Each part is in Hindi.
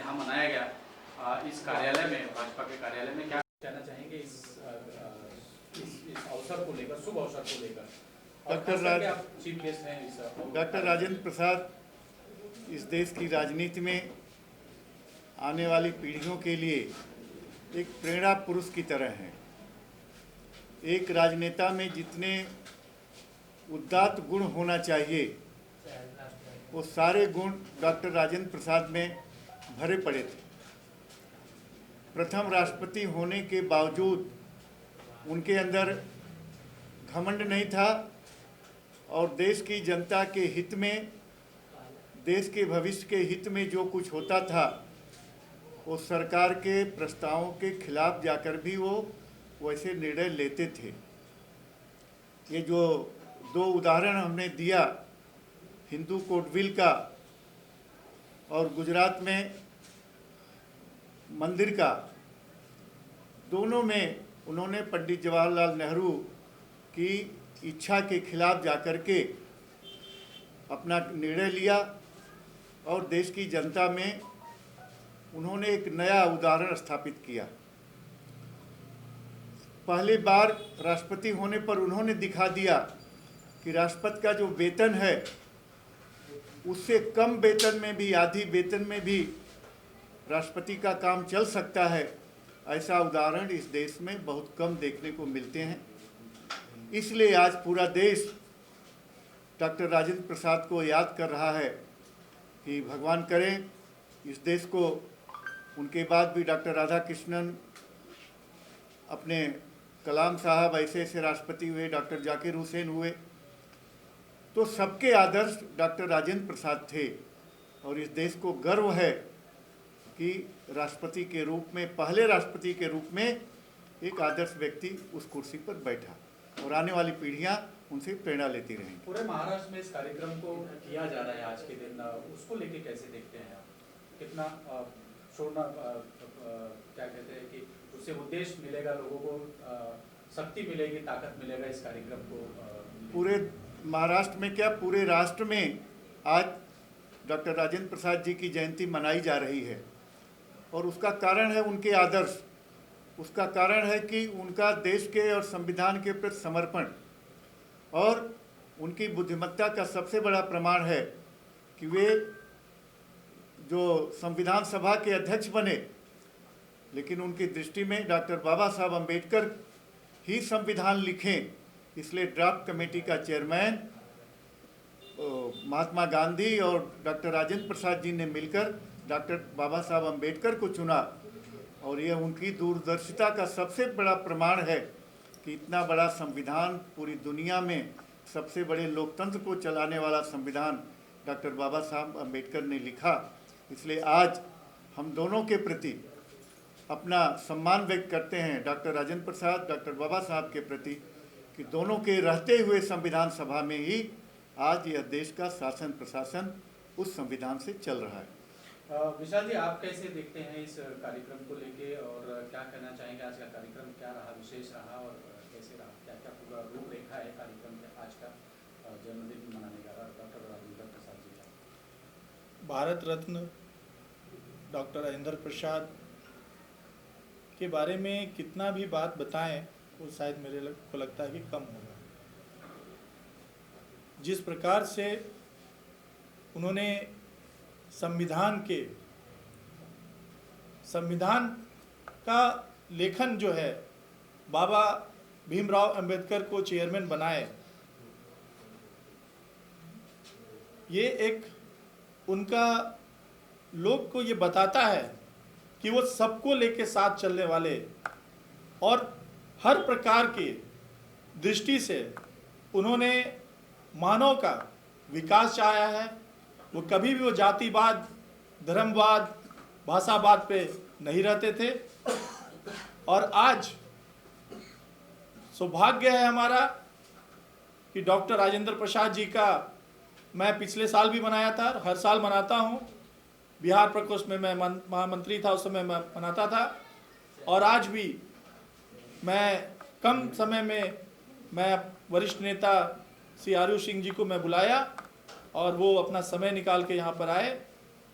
यहाँ मनाया गया इस कार्यालय में, भाजपा के कार्यालय में, क्या कहना चाहेंगे इस अवसर को लेकर, शुभ अवसर को लेकर? चीफ गेस्ट हैं इस डॉक्टर राजेंद्र प्रसाद इस देश की राजनीति में आने वाली पीढ़ियों के लिए एक प्रेरणा पुरुष की तरह हैं। एक राजनेता में जितने उदात्त गुण होना चाहिए वो सारे गुण डॉक्टर राजेंद्र प्रसाद में भरे पड़े थे। प्रथम राष्ट्रपति होने के बावजूद उनके अंदर घमंड नहीं था और देश की जनता के हित में, देश के भविष्य के हित में जो कुछ होता था वो सरकार के प्रस्तावों के खिलाफ जाकर भी वो वैसे निर्णय लेते थे। ये जो दो उदाहरण हमने दिया, हिंदू कोटविल का और गुजरात में मंदिर का, दोनों में उन्होंने पंडित जवाहरलाल नेहरू की इच्छा के खिलाफ जाकर के अपना निर्णय लिया और देश की जनता में उन्होंने एक नया उदाहरण स्थापित किया। पहली बार राष्ट्रपति होने पर उन्होंने दिखा दिया कि राष्ट्रपति का जो वेतन है उससे कम वेतन में भी, आधी वेतन में भी राष्ट्रपति का काम चल सकता है। ऐसा उदाहरण इस देश में बहुत कम देखने को मिलते हैं। इसलिए आज पूरा देश डॉक्टर राजेंद्र प्रसाद को याद कर रहा है कि भगवान करें इस देश को, उनके बाद भी डॉक्टर राधाकृष्णन, अपने कलाम साहब ऐसे ऐसे राष्ट्रपति हुए, डॉक्टर जाकिर हुसैन हुए, तो सबके आदर्श डॉक्टर राजेंद्र प्रसाद थे। और इस देश को गर्व है कि राष्ट्रपति के रूप में, पहले राष्ट्रपति के रूप में एक आदर्श व्यक्ति उस कुर्सी पर बैठा और आने वाली पीढ़ियां उनसे प्रेरणा लेती रहेंगी। पूरे महाराष्ट्र में इस कार्यक्रम को किया जा रहा है आज के दिन, उसको लेके कैसे देखते हैं आप? कितना छोड़ना, क्या कहते हैं कि उससे उद्देश्य मिलेगा, लोगों को शक्ति मिलेगी, ताकत मिलेगा इस कार्यक्रम को? पूरे महाराष्ट्र में क्या, पूरे राष्ट्र में आज डॉक्टर राजेंद्र प्रसाद जी की जयंती मनाई जा रही है और उसका कारण है उनके आदर्श। उसका कारण है कि उनका देश के और संविधान के प्रति समर्पण, और उनकी बुद्धिमत्ता का सबसे बड़ा प्रमाण है कि वे जो संविधान सभा के अध्यक्ष बने, लेकिन उनकी दृष्टि में डॉक्टर बाबा साहब अम्बेडकर ही संविधान लिखें, इसलिए ड्राफ्ट कमेटी का चेयरमैन महात्मा गांधी और डॉक्टर राजेंद्र प्रसाद जी ने मिलकर डॉक्टर बाबा साहब अम्बेडकर को चुना। और यह उनकी दूरदर्शिता का सबसे बड़ा प्रमाण है कि इतना बड़ा संविधान, पूरी दुनिया में सबसे बड़े लोकतंत्र को चलाने वाला संविधान डॉक्टर बाबा साहब अम्बेडकर ने लिखा। इसलिए आज हम दोनों के प्रति अपना सम्मान व्यक्त करते हैं, डॉक्टर राजेंद्र प्रसाद, डॉक्टर बाबा साहब के प्रति, कि दोनों के रहते हुए संविधान सभा में ही आज यह देश का शासन प्रशासन उस संविधान से चल रहा है। विशाल जी, आप कैसे देखते हैं इस कार्यक्रम को लेके और क्या कहना चाहेंगे? आज का कार्यक्रम क्या रहा, विशेष रहा और कैसे रहा? क्या क्या पूरा रूपरेखा है कार्यक्रम का, आज का जन्मदिन मनाने का डॉक्टर राजेंद्र प्रसाद जी का? भारत रत्न डॉक्टर राजेंद्र प्रसाद के बारे में कितना भी बात बताएं वो शायद मेरे को लगता है कि कम होगा। जिस प्रकार से उन्होंने संविधान का लेखन जो है, बाबा भीमराव अंबेडकर को चेयरमैन बनाए, ये एक उनका लोग को ये बताता है कि वो सबको लेके साथ चलने वाले और हर प्रकार की दृष्टि से उन्होंने मानव का विकास चाहा है। वो कभी भी वो जातिवाद, धर्मवाद, भाषावाद पे नहीं रहते थे। और आज सौभाग्य है हमारा कि डॉक्टर राजेंद्र प्रसाद जी का मैं पिछले साल भी मनाया था, हर साल मनाता हूँ। बिहार प्रकोष्ठ में मैं महामंत्री था, उस समय मैं मनाता था। और आज भी मैं कम समय में मैं वरिष्ठ नेता श्री आरू सिंह जी को मैं बुलाया और वो अपना समय निकाल के यहाँ पर आए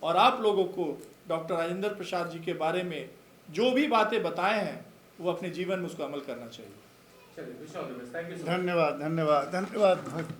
और आप लोगों को डॉक्टर राजेंद्र प्रसाद जी के बारे में जो भी बातें बताए हैं वो अपने जीवन में उसको अमल करना चाहिए। चलिए, wish all the best. Thank you. धन्यवाद धन्यवाद धन्यवाद।